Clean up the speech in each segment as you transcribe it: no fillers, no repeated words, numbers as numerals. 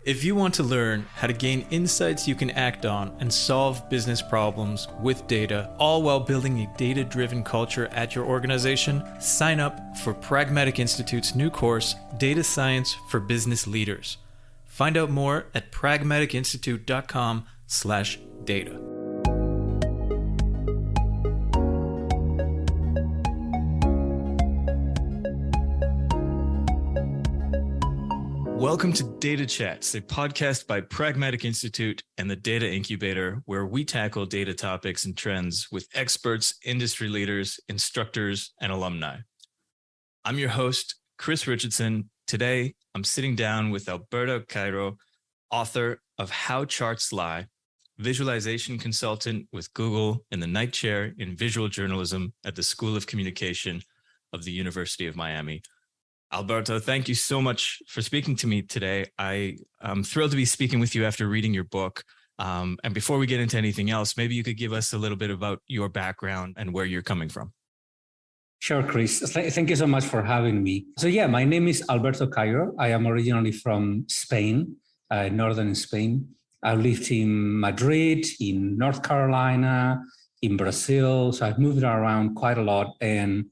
If you want to learn how to gain insights you can act on and solve business problems with data, all while building a data-driven culture at your organization, sign up for Pragmatic Institute's new course, Data Science for Business Leaders. Find out more at pragmaticinstitute.com/data. Welcome to Data Chats, a podcast by Pragmatic Institute and the Data Incubator, where we tackle data topics and trends with experts, industry leaders, instructors, and alumni. I'm your host, Chris Richardson. Today, I'm sitting down with Alberto Cairo, author of How Charts Lie, visualization consultant with Google and the Knight Chair in Visual Journalism at the School of Communication of the University of Miami. Alberto, thank you so much for speaking to me today. I'm thrilled to be speaking with you after reading your book. And before we get into anything else, maybe you could give us a little bit about your background and where you're coming from. Sure, Chris. Thank you so much for having me. So my name is Alberto Cairo. I am originally from Spain, northern Spain. I've lived in Madrid, in North Carolina, in Brazil. So I've moved around quite a lot. And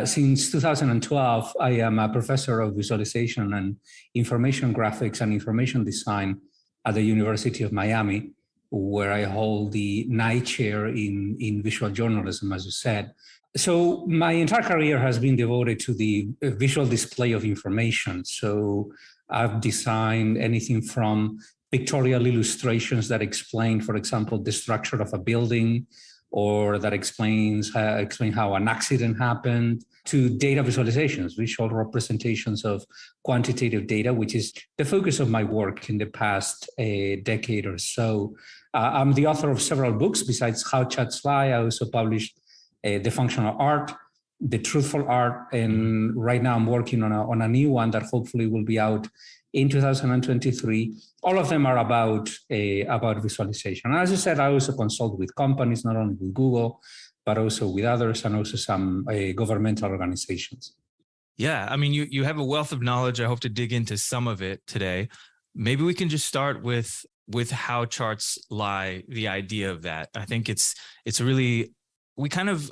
since 2012, I am a professor of visualization and information graphics and information design at the University of Miami, where I hold the Knight Chair in visual journalism, as you said. So my entire career has been devoted to the visual display of information. So I've designed anything from pictorial illustrations that explain, for example, the structure of a building, or that explain how an accident happened, to data visualizations, visual representations of quantitative data, which is the focus of my work in the past decade or so. I'm the author of several books. Besides How Charts Lie, I also published The Functional Art, The Truthful Art, and right now I'm working on a new one that hopefully will be out in 2023. All of them are about visualization. And as you said, I also consult with companies, not only with Google, but also with others, and also some governmental organizations. Yeah, I mean, you have a wealth of knowledge. I hope to dig into some of it today. Maybe we can just start with how charts lie, the idea of that. I think it's really, we kind of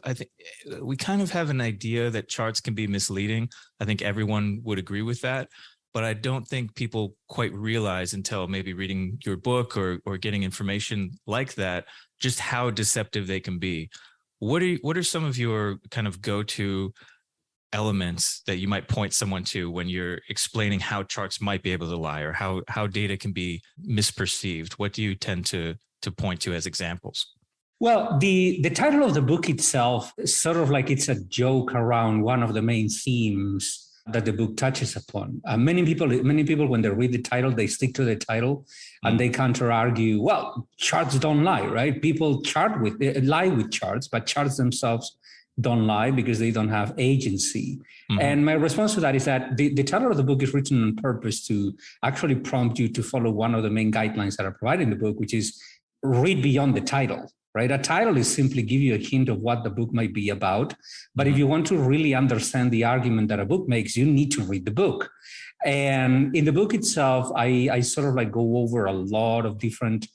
have an idea that charts can be misleading. I think everyone would agree with that. But I don't think people quite realize until maybe reading your book or getting information like that, just how deceptive they can be. What are some of your kind of go-to elements that you might point someone to when you're explaining how charts might be able to lie, or how data can be misperceived? What do you tend to point to as examples? Well, the title of the book itself is sort of like it's a joke around one of the main themes that the book touches upon. Many people, when they read the title, they stick to the title and they counter-argue, well, charts don't lie, right? People lie with charts, but charts themselves don't lie because they don't have agency. Mm-hmm. And my response to that is that the title of the book is written on purpose to actually prompt you to follow one of the main guidelines that are provided in the book, which is read beyond the title. Right? A title is simply give you a hint of what the book might be about. But if you want to really understand the argument that a book makes, you need to read the book. And in the book itself, I sort of like go over a lot of different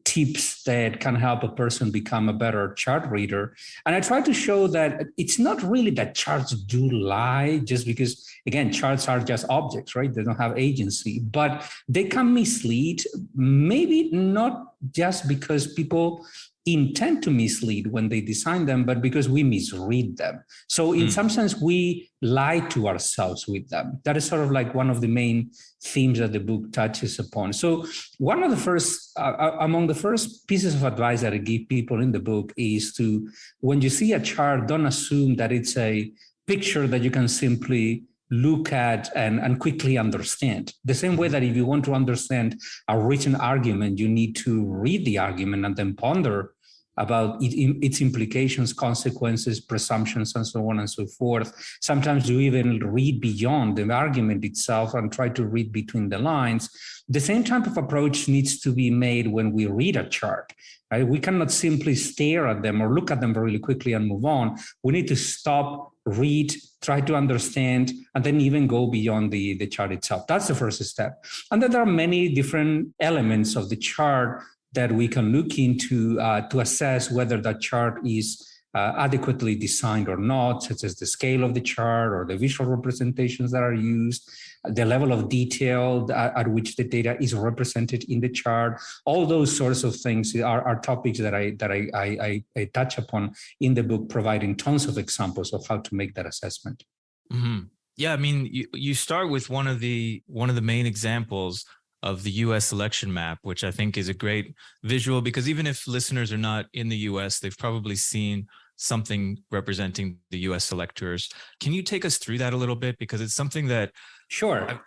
tips that can help a person become a better chart reader. And I try to show that it's not really that charts do lie, just because, again, charts are just objects, right? They don't have agency, but they can mislead, maybe not just because people intend to mislead when they design them, but because we misread them. So in some sense, we lie to ourselves with them. That is sort of like one of the main themes that the book touches upon. So one of the first, among the first pieces of advice that I give people in the book is to, when you see a chart, don't assume that it's a picture that you can simply look at and quickly understand. The same way that if you want to understand a written argument, you need to read the argument and then ponder about its implications, consequences, presumptions, and so on and so forth. Sometimes you even read beyond the argument itself and try to read between the lines. The same type of approach needs to be made when we read a chart. Right? We cannot simply stare at them or look at them really quickly and move on. We need to stop, read, try to understand, and then even go beyond the chart itself. That's the first step. And then there are many different elements of the chart that we can look into to assess whether that chart is adequately designed or not, such as the scale of the chart or the visual representations that are used, the level of detail at which the data is represented in the chart. All those sorts of things are topics that I touch upon in the book, providing tons of examples of how to make that assessment. Mm-hmm. Yeah, I mean, you start with one of the main examples of the U.S. election map, which I think is a great visual, because even if listeners are not in the U.S., they've probably seen something representing the U.S. electors. Can you take us through that a little bit? Because it's something that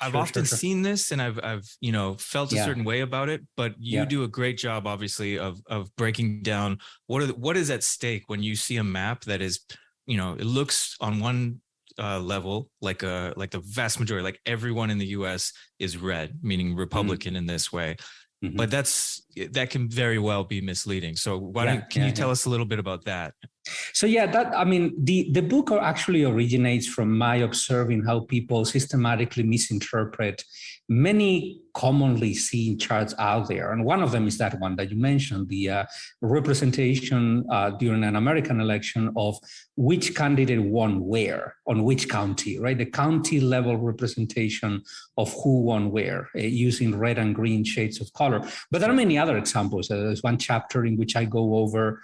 I've often seen this, and I've felt a certain way about it. But you do a great job, obviously, of breaking down what is at stake when you see a map that is, it looks on one level like the vast majority, like everyone in the U.S. is red, meaning Republican in this way. Mm-hmm. But that can very well be misleading. So can you tell us a little bit about that? So the book actually originates from my observing how people systematically misinterpret many commonly seen charts out there. And one of them is that one that you mentioned, the representation during an American election of which candidate won where, on which county, right? The county level representation of who won where, using red and green shades of color. But there are many other examples. There's one chapter in which I go over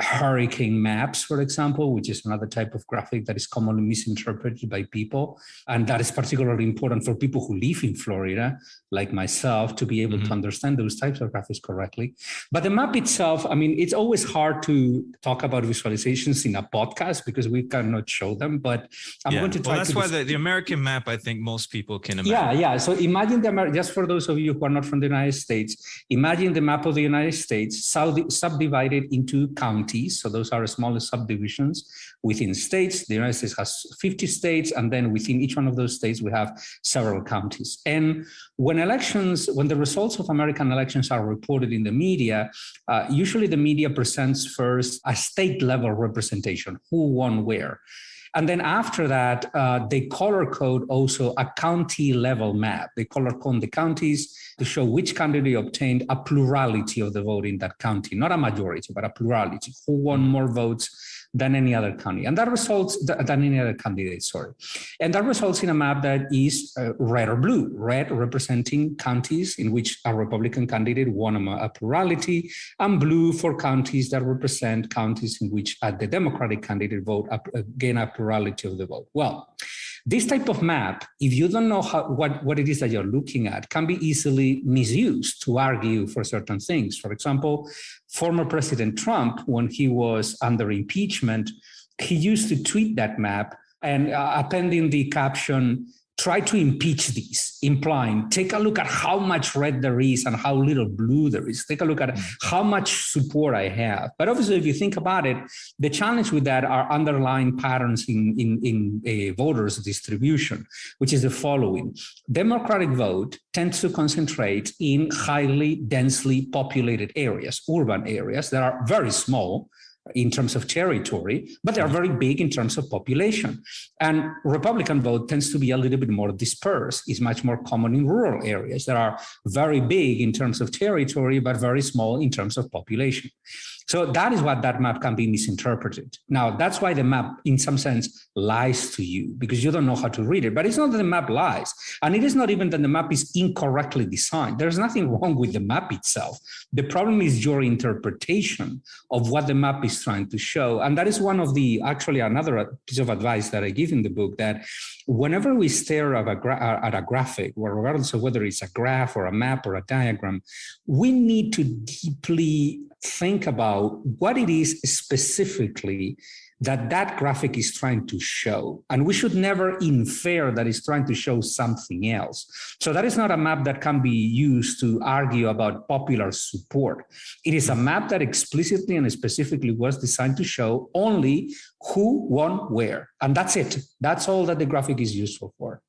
hurricane maps, for example, which is another type of graphic that is commonly misinterpreted by people. And that is particularly important for people who live in Florida, like myself, to be able to understand those types of graphics correctly. But the map itself, it's always hard to talk about visualizations in a podcast because we cannot show them, but I'm going to try that's to... why the American map, I think most people can imagine. Yeah. So imagine just for those of you who are not from the United States, imagine the map of the United States subdivided into counties. So those are smaller subdivisions within states. The United States has 50 states, and then within each one of those states, we have several counties. And when the results of American elections are reported in the media, usually the media presents first a state level representation, who won where. And then after that, they color code also a county level map. They color code the counties to show which candidate obtained a plurality of the vote in that county, not a majority, but a plurality, who won more votes than any other county. And that results than any other candidate, sorry. And that results in a map that is red or blue, red representing counties in which a Republican candidate won a plurality, and blue for counties that represent counties in which the Democratic candidate gain a plurality of the vote. Well, this type of map, if you don't know what it is that you're looking at, can be easily misused to argue for certain things. For example, former President Trump, when he was under impeachment, he used to tweet that map and appending the caption, "Try to impeach these," implying, take a look at how much red there is and how little blue there is. Take a look at how much support I have. But obviously, if you think about it, the challenge with that are underlying patterns in voters' distribution, which is the following. Democratic vote tends to concentrate in highly densely populated areas, urban areas that are very small in terms of territory, but they're very big in terms of population. And Republican vote tends to be a little bit more dispersed. It's much more common in rural areas that are very big in terms of territory, but very small in terms of population. So that is what that map can be misinterpreted. Now, that's why the map, in some sense, lies to you, because you don't know how to read it. But it's not that the map lies. And it is not even that the map is incorrectly designed. There's nothing wrong with the map itself. The problem is your interpretation of what the map is trying to show. And that is actually another piece of advice that I give in the book, that whenever we stare at a graphic, regardless of whether it's a graph or a map or a diagram, we need to deeply think about what it is specifically that graphic is trying to show. And we should never infer that it's trying to show something else. So that is not a map that can be used to argue about popular support. It is a map that explicitly and specifically was designed to show only who won where. And that's it. That's all that the graphic is useful for.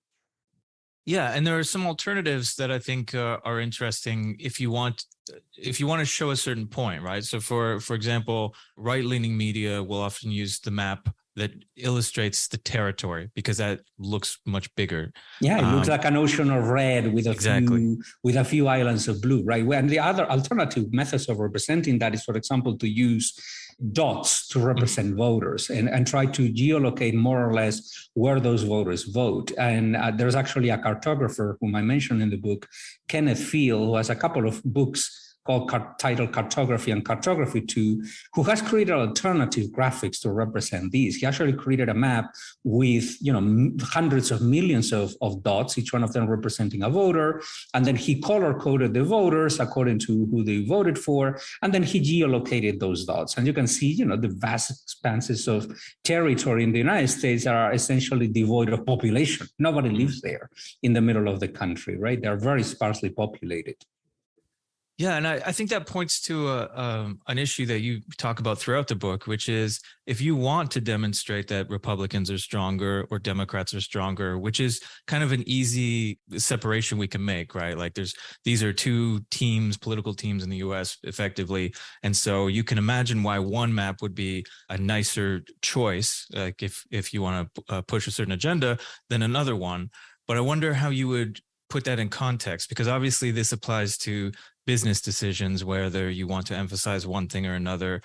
Yeah, and there are some alternatives that I think are interesting if you want to show a certain point, right? So for example, right-leaning media will often use the map that illustrates the territory because that looks much bigger. Yeah, it looks like an ocean of red with a few islands of blue, right? And the other alternative methods of representing that is, for example, to use dots to represent voters and try to geolocate more or less where those voters vote. And there's actually a cartographer whom I mentioned in the book, Kenneth Field, who has a couple of books titled Cartography and Cartography 2, who has created alternative graphics to represent these. He actually created a map with hundreds of millions of dots, each one of them representing a voter, and then he color-coded the voters according to who they voted for, and then he geolocated those dots. And you can see the vast expanses of territory in the United States that are essentially devoid of population. Nobody lives there in the middle of the country, right? They're very sparsely populated. Yeah, and I think that points to an issue that you talk about throughout the book, which is if you want to demonstrate that Republicans are stronger or Democrats are stronger, which is kind of an easy separation we can make, right? Like these are two teams, political teams in the US effectively. And so you can imagine why one map would be a nicer choice, like if you want to push a certain agenda, than another one. But I wonder how you would put that in context, because obviously this applies to business decisions, whether you want to emphasize one thing or another.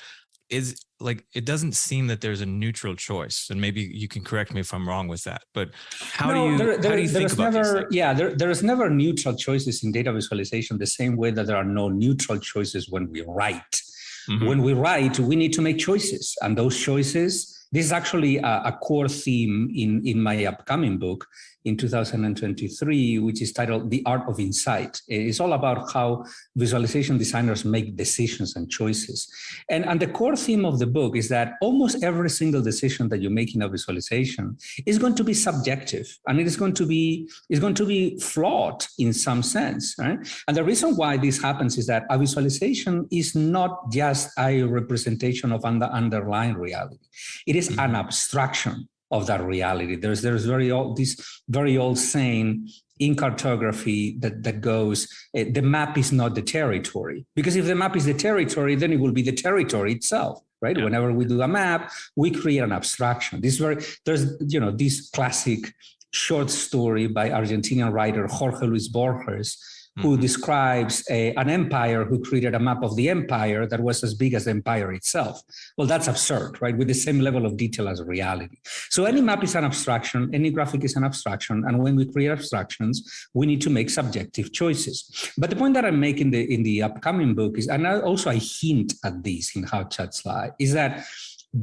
Is like, it doesn't seem that there's a neutral choice, and maybe you can correct me if I'm wrong with that, but how do you think about these things? Yeah, there is never neutral choices in data visualization, the same way that there are no neutral choices when we write. Mm-hmm. When we write, we need to make choices, and those choices, this is actually a core theme in my upcoming book in 2023, which is titled The Art of Insight. It's all about how visualization designers make decisions and choices. And the core theme of the book is that almost every single decision that you make in a visualization is going to be subjective, and it is going to be flawed in some sense, right? And the reason why this happens is that a visualization is not just a representation of underlying reality. It is an abstraction of that reality. There's this very old saying in cartography that goes, the map is not the territory. Because if the map is the territory, then it will be the territory itself, right? Yeah. Whenever we do a map, we create an abstraction. There's this classic short story by Argentinian writer Jorge Luis Borges, who describes an empire who created a map of the empire that was as big as the empire itself. Well, that's absurd, right? With the same level of detail as reality. So any map is an abstraction, any graphic is an abstraction, and when we create abstractions, we need to make subjective choices. But the point that I make in the upcoming book is, and I hint at this in How Charts Lie, is that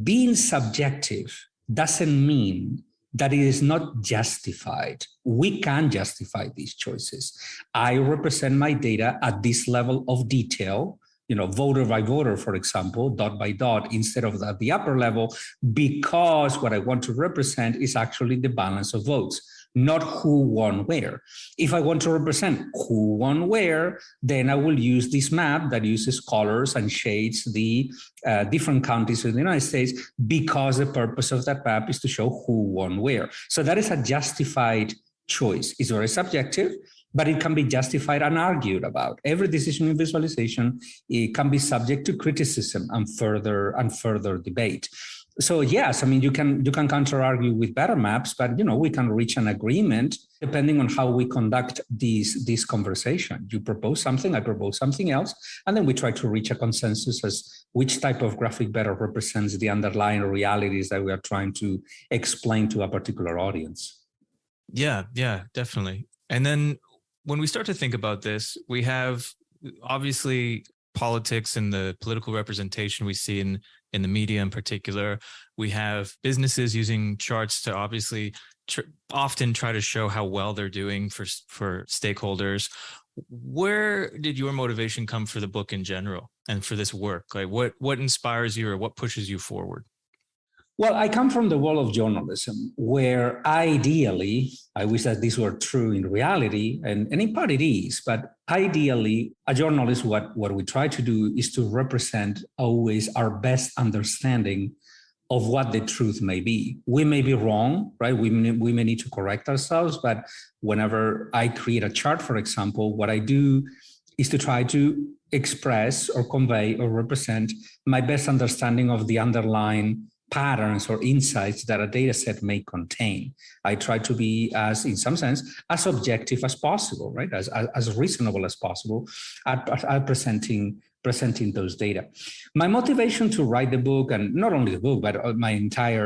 being subjective doesn't mean that it is not justified. We can justify these choices. I represent my data at this level of detail, voter by voter, for example, dot by dot, instead of at the upper level, because what I want to represent is actually the balance of votes, not who won where. If I want to represent who won where, then I will use this map that uses colors and shades the different counties in the United States, because the purpose of that map is to show who won where. So that is a justified choice. It's very subjective, but it can be justified and argued about. Every decision in visualization, it can be subject to criticism and further debate. So yes, I mean, you can counter argue with better maps, but we can reach an agreement depending on how we conduct this conversation. You propose something, I propose something else, and then we try to reach a consensus as which type of graphic better represents the underlying realities that we are trying to explain to a particular audience. Yeah, definitely. And then when we start to think about this, we have obviously politics and the political representation we see in the media in particular. We have businesses using charts to obviously often try to show how well they're doing for stakeholders. Where did your motivation come for the book in general and for this work? Like what inspires you or what pushes you forward? Well, I come from the world of journalism, where ideally, I wish that this were true in reality, and in part it is, but ideally, a journalist, what we try to do is to represent always our best understanding of what the truth may be. We may be wrong, right? We may need to correct ourselves, but whenever I create a chart, for example, what I do is to try to express or convey or represent my best understanding of the underlying patterns or insights that a data set may contain. I try to be, in some sense, as objective as possible, right? As reasonable as possible at presenting those data. My motivation to write the book, and not only the book, but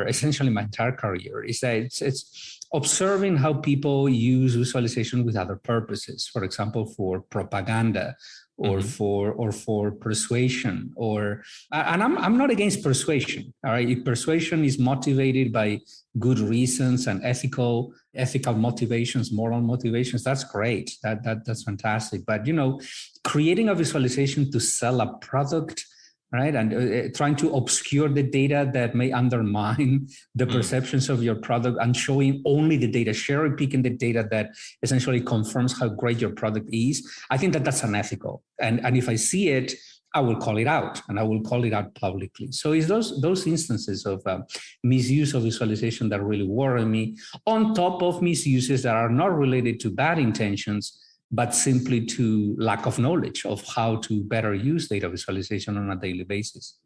essentially my entire career, is that it's observing how people use visualization with other purposes. For example, for propaganda, or for persuasion, and I'm not against persuasion. All right, if persuasion is motivated by good reasons and ethical motivations, moral motivations, that's great. That's fantastic. But creating a visualization to sell a product, right, and trying to obscure the data that may undermine the perceptions of your product, and showing only the data, cherry picking the data that essentially confirms how great your product is, I think that's unethical. And if I see it, I will call it out, and I will call it out publicly. So it's those instances of misuse of visualization that really worry me, on top of misuses that are not related to bad intentions, but simply to lack of knowledge of how to better use data visualization on a daily basis.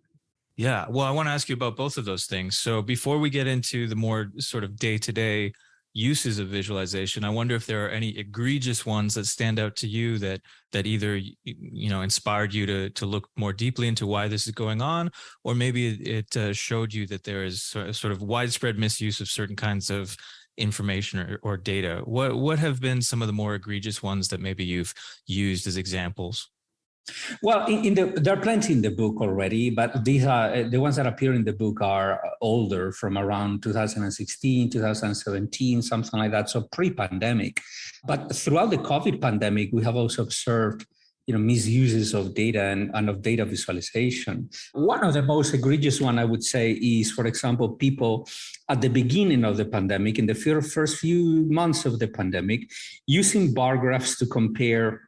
Yeah, well, I want to ask you about both of those things. So before we get into the more sort of day-to-day uses of visualization, I wonder if there are any egregious ones that stand out to you that either inspired you to look more deeply into why this is going on, or maybe it showed you that there is sort of widespread misuse of certain kinds of information or data. What have been some of the more egregious ones that maybe you've used as examples? Well, there are plenty in the book already, but these are the ones that appear in the book are older, from around 2016, 2017, something like that. So pre-pandemic. But throughout the COVID pandemic, we have also observed misuses of data and of data visualization. One of the most egregious one, I would say, is, for example, people at the beginning of the pandemic, in the first few months of the pandemic, using bar graphs to compare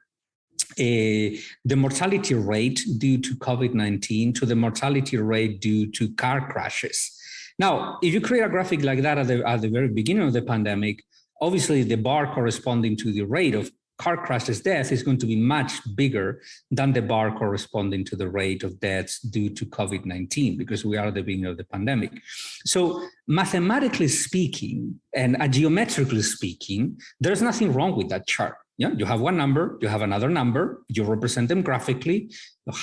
the mortality rate due to COVID-19 to the mortality rate due to car crashes. Now, if you create a graphic like that at the very beginning of the pandemic, obviously the bar corresponding to the rate of car crashes death is going to be much bigger than the bar corresponding to the rate of deaths due to COVID-19, because we are at the beginning of the pandemic. So mathematically speaking and geometrically speaking, there's nothing wrong with that chart. Yeah, you have one number, you have another number, you represent them graphically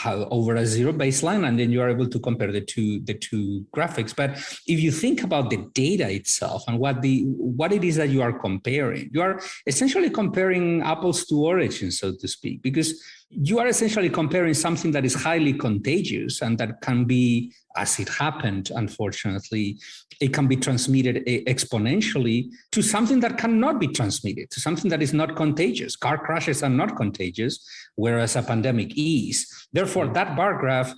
over a zero baseline, and then you are able to compare the two graphics. But if you think about the data itself and what it is that you are comparing, you are essentially comparing apples to oranges, so to speak, because you are essentially comparing something that is highly contagious and that can be, as it happened, unfortunately, it can be transmitted exponentially to something that cannot be transmitted, to something that is not contagious. Car crashes are not contagious, whereas a pandemic is. Therefore, that bar graph,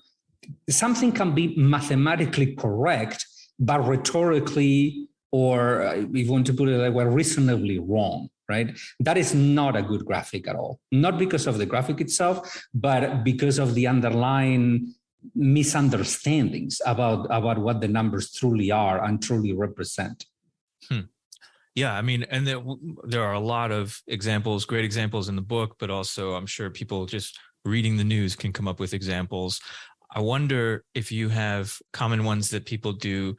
something can be mathematically correct, but rhetorically, or if you want to put it like, well, reasonably wrong. Right? That is not a good graphic at all. Not because of the graphic itself, but because of the underlying misunderstandings about what the numbers truly are and truly represent. Yeah, I mean, and there are a lot of examples, great examples in the book, but also I'm sure people just reading the news can come up with examples. I wonder if you have common ones that people do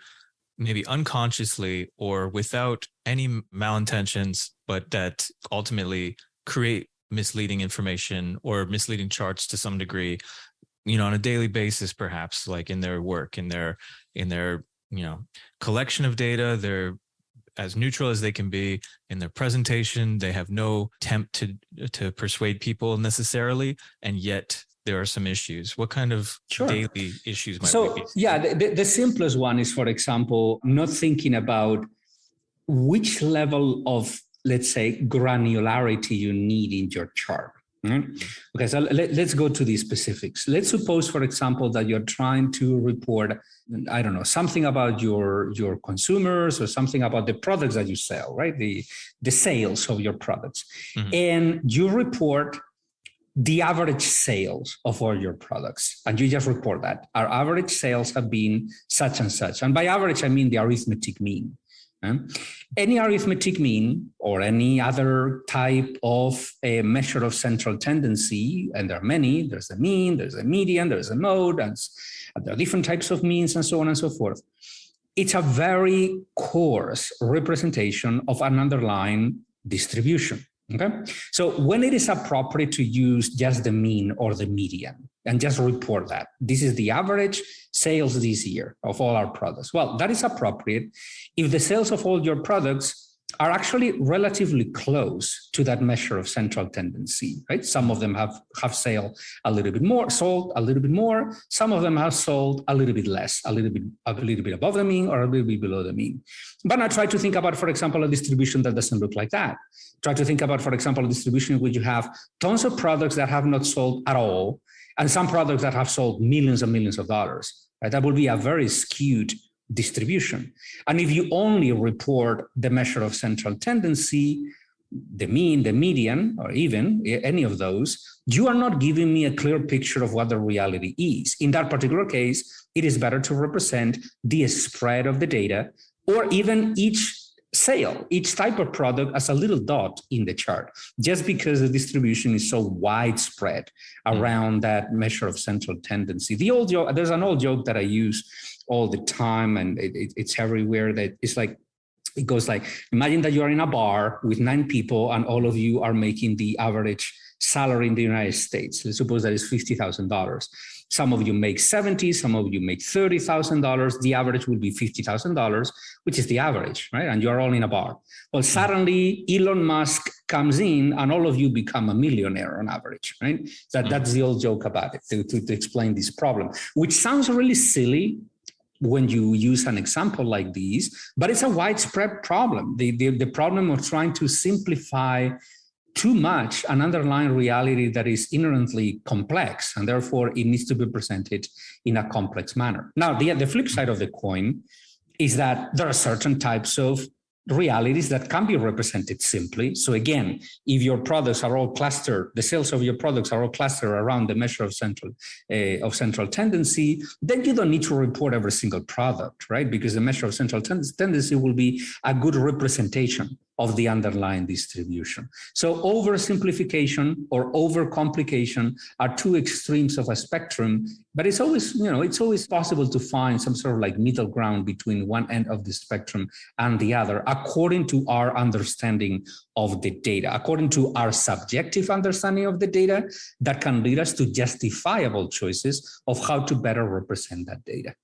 maybe unconsciously or without any malintentions, but that ultimately create misleading information or misleading charts to some degree, on a daily basis, perhaps, like in their work, in their collection of data. They're as neutral as they can be in their presentation. They have no attempt to persuade people necessarily, and yet there are some issues. What kind of daily issues might we be seeing? Yeah, the simplest one is, for example, not thinking about which level of, let's say, granularity you need in your chart. Okay, so let's go to the specifics. Let's suppose, for example, that you're trying to report, I don't know, something about your consumers or something about the products that you sell, right? The sales of your products. And you report the average sales of all your products. And you just report that. Our average sales have been such and such. And by average, I mean the arithmetic mean. Any arithmetic mean or any other type of a measure of central tendency, and there are many, there's a mean, there's a median, there's a mode, and there are different types of means and so on and so forth. It's a very coarse representation of an underlying distribution. Okay, so when it is appropriate to use just the mean or the median and just report that this is the average sales this year of all our products, well, that is appropriate if the sales of all your products are actually relatively close to that measure of central tendency, right? Some of them have sold a little bit more, Some of them have sold a little bit less, a little bit above the mean or a little bit below the mean. But now try to think about, for example, a distribution that doesn't look like that. Try to think about, for example, a distribution in which you have tons of products that have not sold at all, and some products that have sold millions and millions of dollars. Right? That would be a very skewed distribution. And if you only report the measure of central tendency, the mean, the median, or even any of those, you are not giving me a clear picture of what the reality is. In that particular case, it is better to represent the spread of the data, or even each sale, each type of product as a little dot in the chart, just because the distribution is so widespread around that measure of central tendency. The old joke, there's an old joke that I use all the time, and it's everywhere, that it's like, it goes like, imagine that you are in a bar with 9 people and all of you are making the average salary in the United States. Let's suppose that is $50,000. Some of you make 70, some of you make $30,000. The average will be $50,000, which is the average, right? And you're all in a bar. Well, suddenly Elon Musk comes in and all of you become a millionaire on average, right? That's the old joke about it, to explain this problem, which sounds really silly when you use an example like these, but it's a widespread problem. The problem of trying to simplify too much an underlying reality that is inherently complex, and therefore it needs to be presented in a complex manner. Now, the flip side of the coin is that there are certain types of realities that can be represented simply. So again, if your products are all clustered, the sales of your products are all clustered around the measure of central tendency, then you don't need to report every single product, right? Because the measure of central tendency will be a good representation of the underlying distribution. So oversimplification or overcomplication are two extremes of a spectrum, but it's always possible to find some sort of like middle ground between one end of the spectrum and the other, according to our understanding of the data, according to our subjective understanding of the data that can lead us to justifiable choices of how to better represent that data.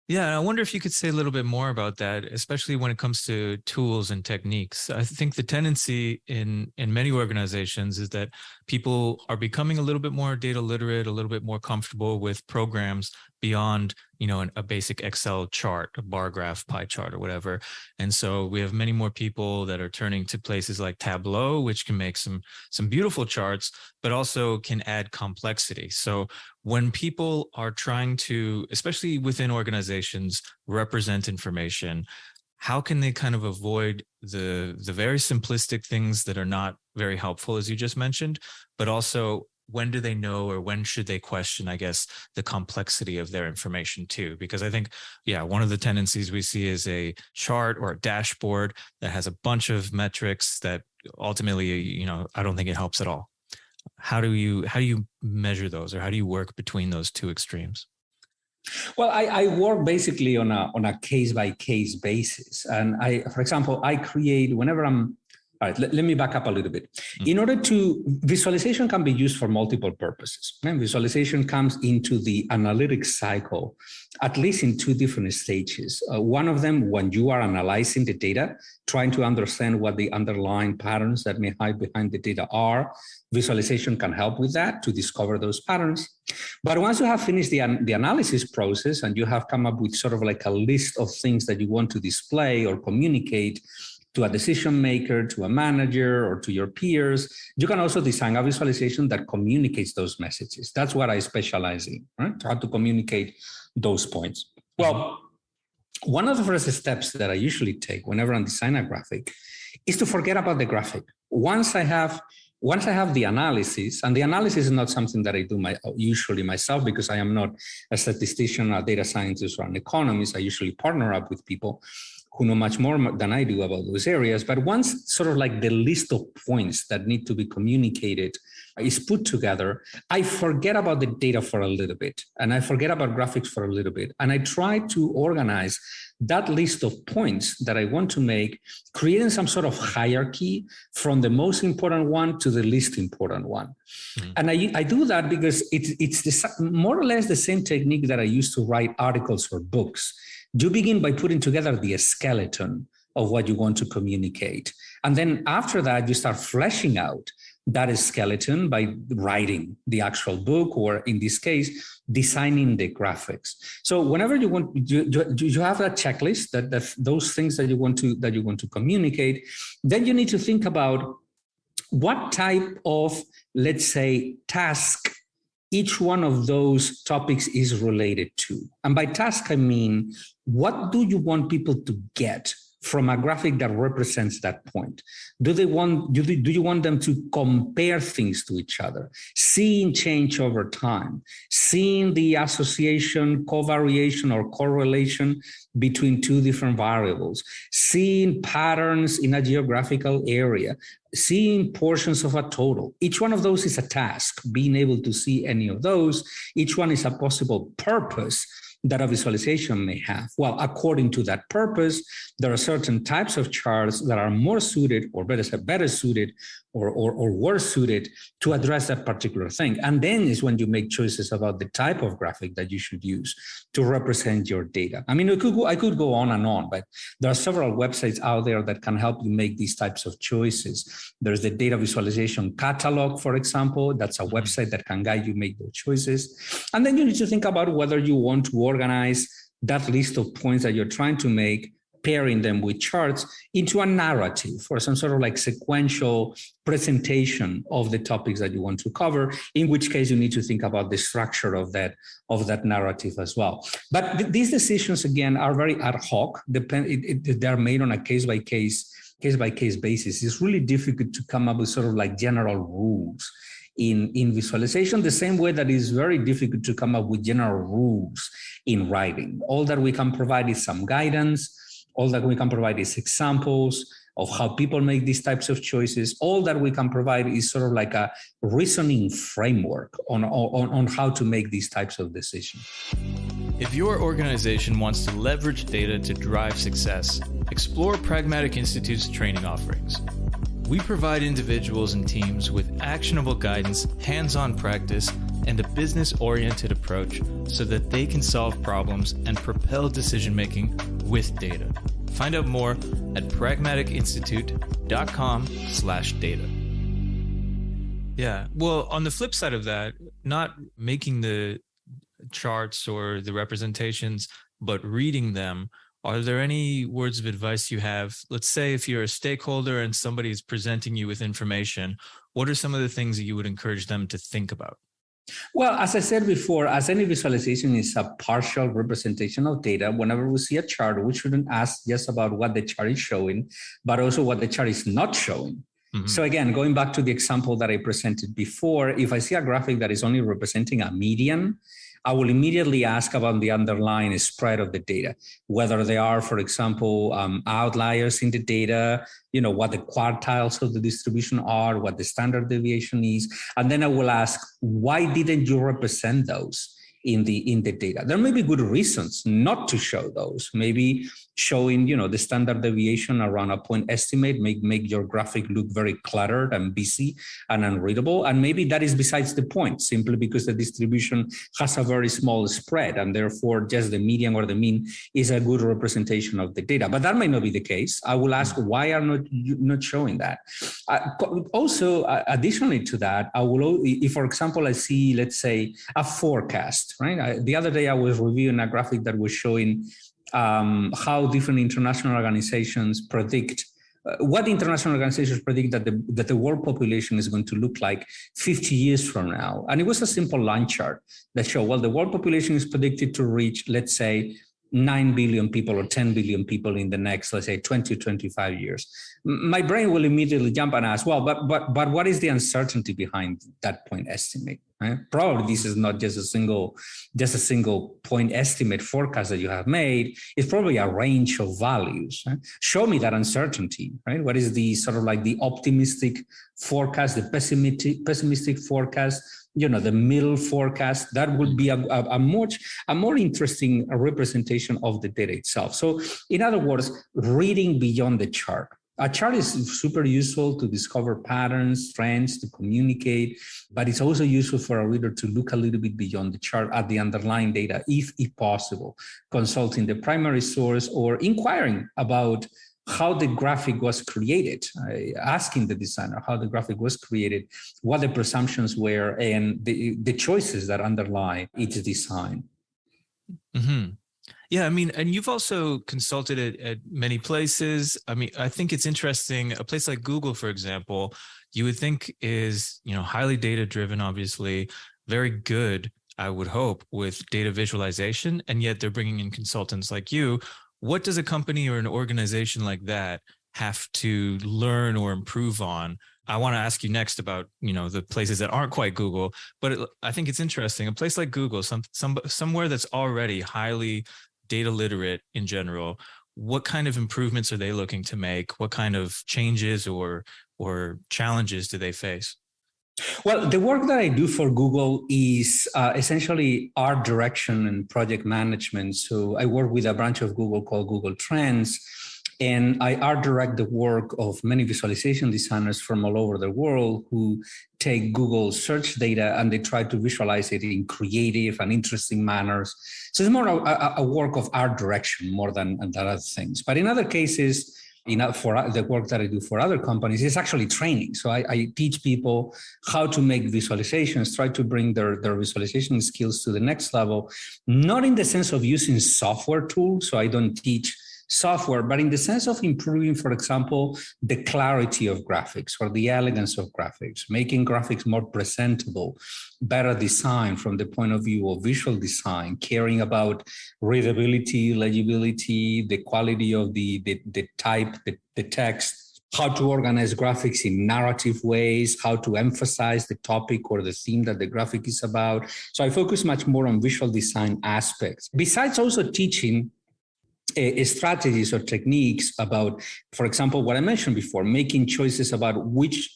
Yeah, I wonder if you could say a little bit more about that, especially when it comes to tools and techniques. I think the tendency in many organizations is that people are becoming a little bit more data literate, a little bit more comfortable with programs beyond, a basic Excel chart, a bar graph, pie chart, or whatever. And so we have many more people that are turning to places like Tableau, which can make some beautiful charts, but also can add complexity. So when people are trying to, especially within organizations, represent information, how can they kind of avoid the very simplistic things that are not very helpful, as you just mentioned, but also when do they know, or when should they question, I guess, the complexity of their information too? Because I think, one of the tendencies we see is a chart or a dashboard that has a bunch of metrics that ultimately, I don't think it helps at all. How do you measure those, or how do you work between those two extremes? Well, I work basically on a case-by-case basis. And for example, I create whenever I'm, all right, let me back up a little bit. In order to, visualization can be used for multiple purposes. And visualization comes into the analytics cycle, at least in two different stages. One of them, when you are analyzing the data, trying to understand what the underlying patterns that may hide behind the data are. Visualization can help with that, to discover those patterns. But once you have finished the analysis process and you have come up with sort of like a list of things that you want to display or communicate, to a decision maker, to a manager, or to your peers. You can also design a visualization that communicates those messages. That's what I specialize in, right? How to communicate those points. Well, one of the first steps that I usually take whenever I design a graphic is to forget about the graphic. Once I have the analysis, and the analysis is not something that I do usually myself, because I am not a statistician, a data scientist, or an economist. I usually partner up with people who know much more than I do about those areas. But once sort of like the list of points that need to be communicated is put together, I forget about the data for a little bit, and I forget about graphics for a little bit. And I try to organize that list of points that I want to make, creating some sort of hierarchy from the most important one to the least important one. Mm-hmm. And I do that because it's more or less the same technique that I use to write articles or books. You begin by putting together the skeleton of what you want to communicate. And then after that, you start fleshing out that skeleton by writing the actual book, or in this case, designing the graphics. So whenever you want, you have a checklist that those things that you want to communicate, then you need to think about what type of, let's say, task each one of those topics is related to. And by task, I mean, what do you want people to get from a graphic that represents that point? Do you want them to compare things to each other, seeing change over time, seeing the association, covariation, or correlation between two different variables, seeing patterns in a geographical area, seeing portions of a total? Each one of those is a task. Being able to see any of those, each one is a possible purpose that a visualization may have. Well, according to that purpose, there are certain types of charts that are more suited, or better suited, or worse suited to address that particular thing. And then is when you make choices about the type of graphic that you should use to represent your data. I mean, I could go on, but there are several websites out there that can help you make these types of choices. There's the Data Visualization Catalog, for example. That's a website that can guide you make those choices. And then you need to think about whether you want to organize that list of points that you're trying to make, pairing them with charts, into a narrative or some sort of like sequential presentation of the topics that you want to cover, in which case you need to think about the structure of that narrative as well. But these decisions, again, are very ad hoc. They're made on a case-by-case basis. It's really difficult to come up with sort of like general rules in visualization, the same way that it's very difficult to come up with general rules in writing. All that we can provide is some guidance. All that we can provide is examples of how people make these types of choices. All that we can provide is sort of like a reasoning framework on how to make these types of decisions. If your organization wants to leverage data to drive success, explore Pragmatic Institute's training offerings. We provide individuals and teams with actionable guidance, hands-on practice, and a business-oriented approach so that they can solve problems and propel decision-making with data. Find out more at pragmaticinstitute.com/data. Yeah, well, on the flip side of that, not making the charts or the representations, but reading them, are there any words of advice you have? Let's say if you're a stakeholder and somebody is presenting you with information, what are some of the things that you would encourage them to think about? Well, as I said before, as any visualization is a partial representation of data, whenever we see a chart, we shouldn't ask just about what the chart is showing, but also what the chart is not showing. Mm-hmm. So again, going back to the example that I presented before, if I see a graphic that is only representing a median, I will immediately ask about the underlying spread of the data, whether they are, for example, outliers in the data, what the quartiles of the distribution are, what the standard deviation is. And then I will ask, why didn't you represent those in the data? There may be good reasons not to show those. Maybe showing, the standard deviation around a point estimate make your graphic look very cluttered and busy and unreadable. And maybe that is besides the point, simply because the distribution has a very small spread, and therefore just the median or the mean is a good representation of the data. But that may not be the case. I will ask, why are not showing that? Also, additionally to that, I will, if for example, I see, let's say, a forecast, right? The other day I was reviewing a graphic that was showing how different international organizations predict what international organizations predict that the world population is going to look like 50 years from now. And it was a simple line chart that showed, well, the world population is predicted to reach, let's say, 9 billion people or 10 billion people in the next, let's say, 20, 25 years. My brain will immediately jump and ask, well, but what is the uncertainty behind that point estimate? Right? Probably this is not just a single point estimate forecast that you have made. It's probably a range of values. Right? Show me that uncertainty, right? What is the sort of like the optimistic forecast, the pessimistic forecast, the middle forecast? That would be a more interesting representation of the data itself. So in other words, reading beyond the chart. A chart is super useful to discover patterns, trends, to communicate, but it's also useful for a reader to look a little bit beyond the chart at the underlying data, if possible, consulting the primary source or inquiring about how the graphic was created, asking the designer how the graphic was created, what the presumptions were, and the choices that underlie each design. Mm-hmm. Yeah, I mean, and you've also consulted at many places. I mean, I think it's interesting. A place like Google, for example, you would think is, highly data-driven, obviously, very good, I would hope, with data visualization, and yet they're bringing in consultants like you. What does a company or an organization like that have to learn or improve on? I want to ask you next about, the places that aren't quite Google, but I think it's interesting. A place like Google, somewhere that's already highly data literate in general, what kind of improvements are they looking to make? What kind of changes or challenges do they face? Well, the work that I do for Google is essentially art direction and project management. So I work with a branch of Google called Google Trends, and I art direct the work of many visualization designers from all over the world who take Google search data and they try to visualize it in creative and interesting manners. So it's more a work of art direction more than other things. But in other cases, for the work that I do for other companies, it's actually training. So I teach people how to make visualizations, try to bring their visualization skills to the next level, not in the sense of using software tools. So I don't teach software, but in the sense of improving, for example, the clarity of graphics or the elegance of graphics, making graphics more presentable, better design from the point of view of visual design, caring about readability, legibility, the quality of the type, the text, how to organize graphics in narrative ways, how to emphasize the topic or the theme that the graphic is about. So I focus much more on visual design aspects, besides also teaching strategies or techniques about, for example, what I mentioned before, making choices about which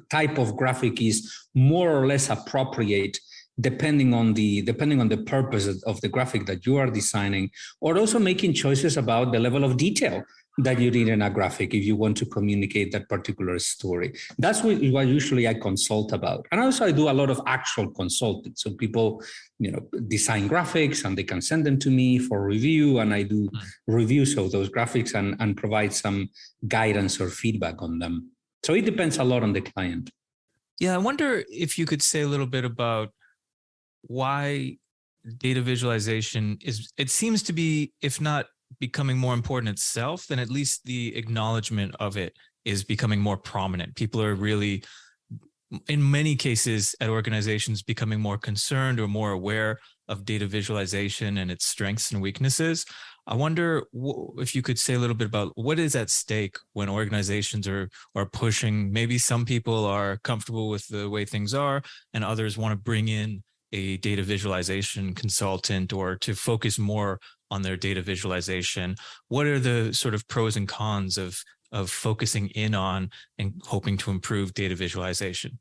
type of graphic is more or less appropriate depending on the purpose of the graphic that you are designing, or also making choices about the level of detail that you need in a graphic if you want to communicate that particular story. That's what usually I consult about. And also I do a lot of actual consulting. So people, design graphics and they can send them to me for review, and I do reviews of those graphics and provide some guidance or feedback on them. So it depends a lot on the client. Yeah, I wonder if you could say a little bit about why data visualization it seems to be, if not becoming more important itself, then at least the acknowledgement of it is becoming more prominent. People are really, in many cases at organizations, becoming more concerned or more aware of data visualization and its strengths and weaknesses. I wonder if you could say a little bit about what is at stake when organizations are pushing. Maybe some people are comfortable with the way things are, and others want to bring in a data visualization consultant or to focus more on their data visualization. What are the sort of pros and cons of focusing in on and hoping to improve data visualization?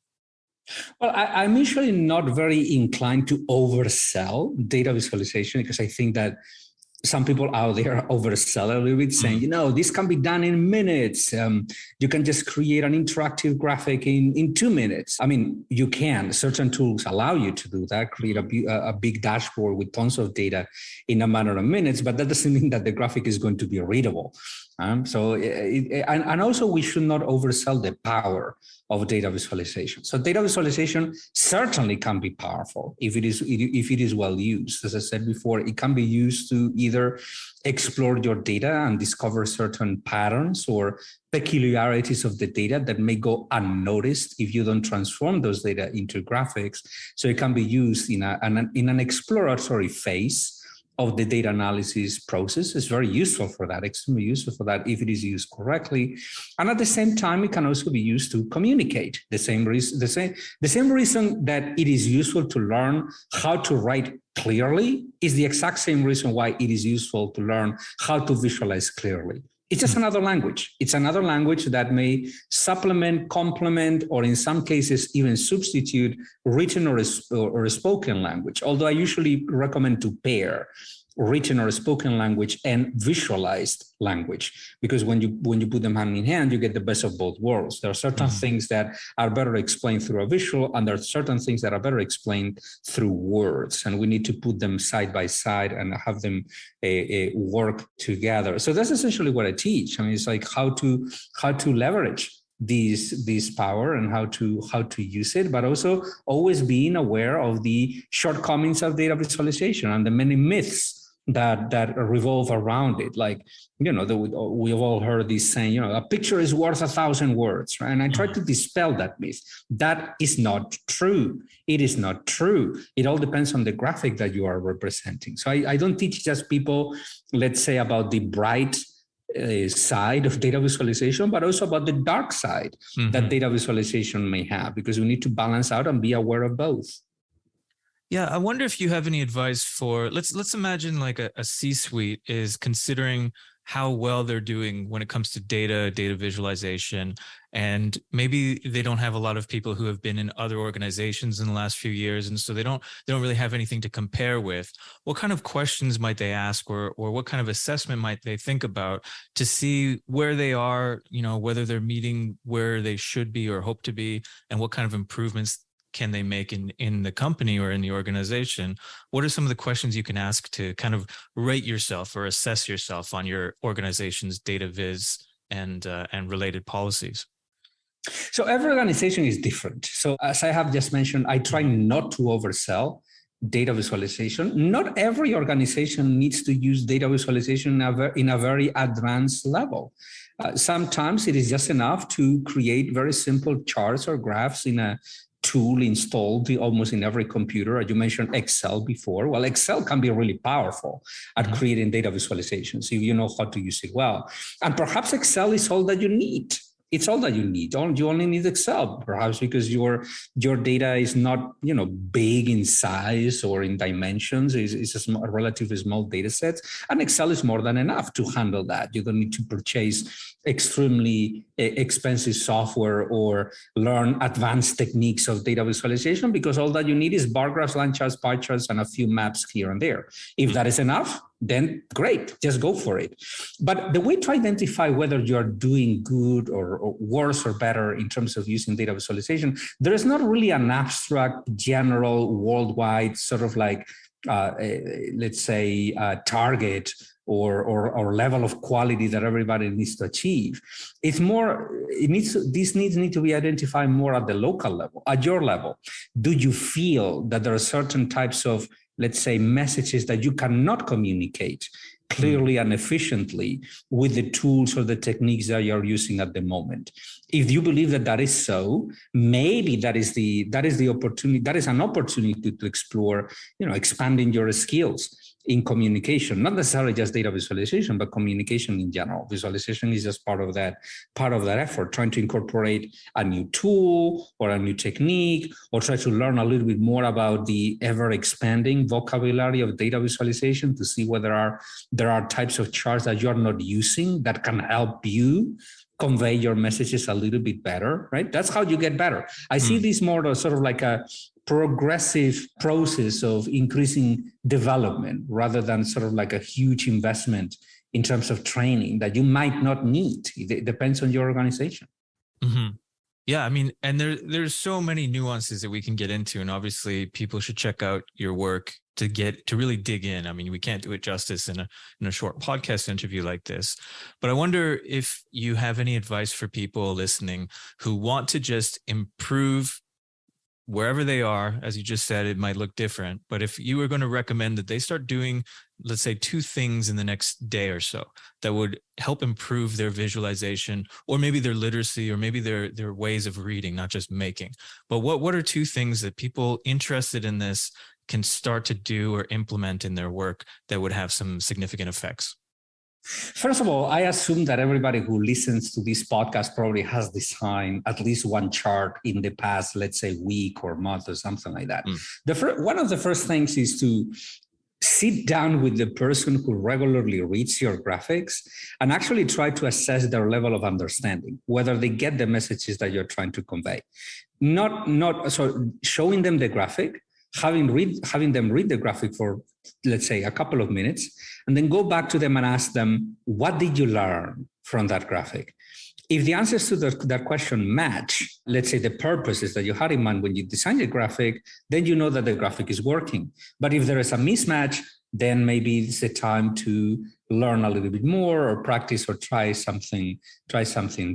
Well, I'm usually not very inclined to oversell data visualization, because I think that some people out there oversell a little bit, saying, this can be done in minutes. You can just create an interactive graphic in 2 minutes. I mean, you can. Certain tools allow you to do that, create a big dashboard with tons of data in a matter of minutes, but that doesn't mean that the graphic is going to be readable. And also we should not oversell the power of data visualization. So data visualization certainly can be powerful if it is well used. As I said before, it can be used to either explore your data and discover certain patterns or peculiarities of the data that may go unnoticed if you don't transform those data into graphics. So it can be used in an exploratory phase of the data analysis process. Is very useful for that, extremely useful for that if it is used correctly. And at the same time, it can also be used to communicate. The same reason that it is useful to learn how to write clearly is the exact same reason why it is useful to learn how to visualize clearly. It's just another language. It's another language that may supplement, complement, or in some cases even substitute written or spoken language. Although I usually recommend to pair written or spoken language and visualized language, because when you put them hand in hand, you get the best of both worlds. There are certain things that are better explained through a visual, and there are certain things that are better explained through words, and we need to put them side by side and have them work together. So that's essentially what I teach. I mean, it's like how to leverage these power and how to use it, but also always being aware of the shortcomings of data visualization and the many myths that revolve around it. Like, we've all heard this saying, a picture is worth 1,000 words, right? And I try to dispel that myth. That is not true. It is not true. It all depends on the graphic that you are representing. So I don't teach just people, let's say, about the bright side of data visualization, but also about the dark side that data visualization may have, because we need to balance out and be aware of both. Yeah, I wonder if you have any advice for, let's imagine like a C-suite is considering how well they're doing when it comes to data visualization, and maybe they don't have a lot of people who have been in other organizations in the last few years, and so they don't really have anything to compare with. What kind of questions might they ask, or what kind of assessment might they think about to see where they are, whether they're meeting where they should be or hope to be, and what kind of improvements can they make in the company or in the organization? What are some of the questions you can ask to kind of rate yourself or assess yourself on your organization's data viz and related policies? So every organization is different. So as I have just mentioned, I try not to oversell data visualization. Not every organization needs to use data visualization in a very advanced level. Sometimes it is just enough to create very simple charts or graphs in a tool installed almost in every computer. You mentioned Excel before. Well, Excel can be really powerful at creating data visualizations if you know how to use it well. And perhaps Excel is all that you need. It's all that you need. You only need Excel, perhaps because your data is not, big in size or in dimensions. It's a relatively small data set, and Excel is more than enough to handle that. You don't need to purchase extremely expensive software or learn advanced techniques of data visualization, because all that you need is bar graphs, line charts, pie charts, and a few maps here and there. If that is enough, then great, just go for it. But the way to identify whether you're doing good or worse or better in terms of using data visualization, there is not really an abstract, general, worldwide sort of like, let's say, target or level of quality that everybody needs to achieve. It's more, these needs need to be identified more at the local level, at your level. Do you feel that there are certain types of, let's say, messages that you cannot communicate clearly and efficiently with the tools or the techniques that you're using at the moment? If you believe that that is so, maybe that is the opportunity, that is an opportunity to explore, expanding your skills in communication, not necessarily just data visualization, but communication in general. Visualization is just part of that effort, trying to incorporate a new tool or a new technique, or try to learn a little bit more about the ever expanding vocabulary of data visualization to see whether there are types of charts that you're not using that can help you convey your messages a little bit better, right? That's how you get better. I see this more as sort of like a progressive process of increasing development rather than sort of like a huge investment in terms of training that you might not need. It depends on your organization. Yeah, I mean, and there's so many nuances that we can get into, and obviously people should check out your work to really dig in. I mean, we can't do it justice in a short podcast interview like this. But I wonder if you have any advice for people listening who want to just improve wherever they are. As you just said, it might look different, but if you were going to recommend that they start doing, let's say, 2 things in the next day or so that would help improve their visualization, or maybe their literacy, or maybe their ways of reading, not just making, but what are 2 things that people interested in this can start to do or implement in their work that would have some significant effects? First of all, I assume that everybody who listens to this podcast probably has designed at least one chart in the past, let's say, week or month or something like that. One of the first things is to sit down with the person who regularly reads your graphics and actually try to assess their level of understanding, whether they get the messages that you're trying to convey. Not so showing them the graphic, having them read the graphic for, let's say, a couple of minutes, and then go back to them and ask them, what did you learn from that graphic? If the answers to that question match, let's say, the purposes that you had in mind when you designed the graphic, then you know that the graphic is working. But if there is a mismatch, then maybe it's the time to learn a little bit more or practice or try something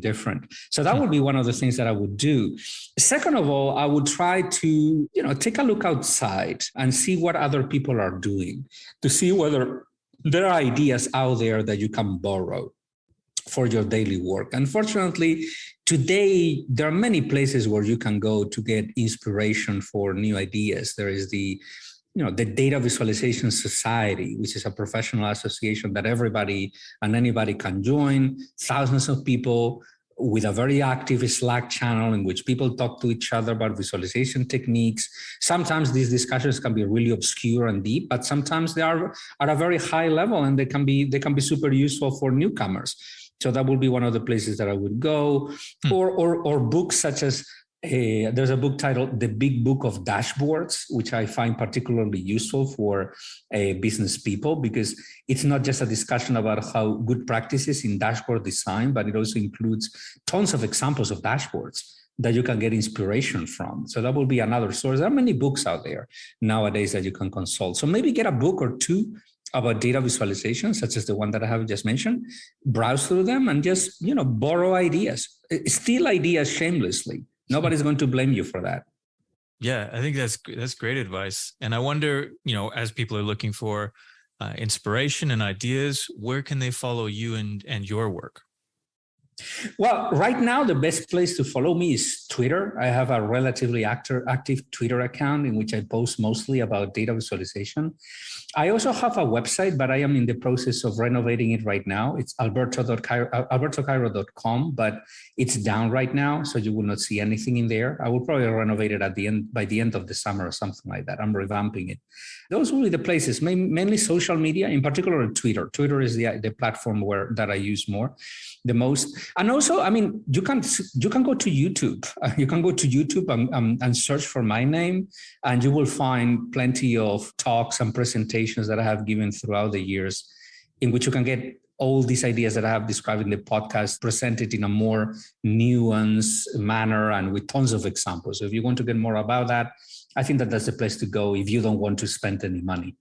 different. So that would be one of the things that I would do. Second of all, I would try to, take a look outside and see what other people are doing, to see whether there are ideas out there that you can borrow for your daily work. Unfortunately, today, there are many places where you can go to get inspiration for new ideas. There is the Data Visualization Society, which is a professional association that everybody and anybody can join. Thousands of people with a very active Slack channel in which people talk to each other about visualization techniques. Sometimes these discussions can be really obscure and deep, but sometimes they are at a very high level, and they can be super useful for newcomers. So that would be one of the places that I would go. Or books such as there's a book titled The Big Book of Dashboards, which I find particularly useful for business people, because it's not just a discussion about how good practices in dashboard design, but it also includes tons of examples of dashboards that you can get inspiration from. So that will be another source. There are many books out there nowadays that you can consult. So maybe get a book or 2 about data visualization, such as the one that I have just mentioned, browse through them and just, borrow ideas, steal ideas shamelessly. Nobody's going to blame you for that. Yeah, I think that's great advice. And I wonder, as people are looking for inspiration and ideas, where can they follow you and your work? Well, right now, the best place to follow me is Twitter. I have a relatively active Twitter account in which I post mostly about data visualization. I also have a website, but I am in the process of renovating it right now. It's albertocairo.com, but it's down right now, so you will not see anything in there. I will probably renovate it by the end of the summer or something like that. I'm revamping it. Those will be the places, mainly social media, in particular Twitter. Twitter is the platform that I use the most. And also, I mean, you can go to YouTube. You can go to YouTube and search for my name, and you will find plenty of talks and presentations that I have given throughout the years, in which you can get all these ideas that I have described in the podcast presented in a more nuanced manner and with tons of examples. So if you want to get more about that, I think that's the place to go if you don't want to spend any money.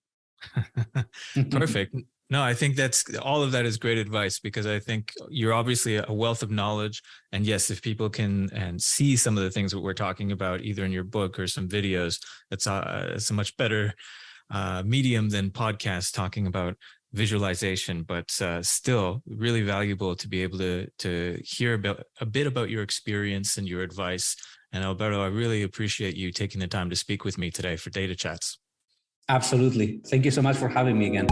Perfect. No, I think all of that is great advice, because I think you're obviously a wealth of knowledge. And yes, if people can and see some of the things that we're talking about, either in your book or some videos, it's a much better medium than podcasts talking about visualization, but still really valuable to be able to hear a bit about your experience and your advice. And Alberto, I really appreciate you taking the time to speak with me today for Data Chats. Absolutely. Thank you so much for having me again.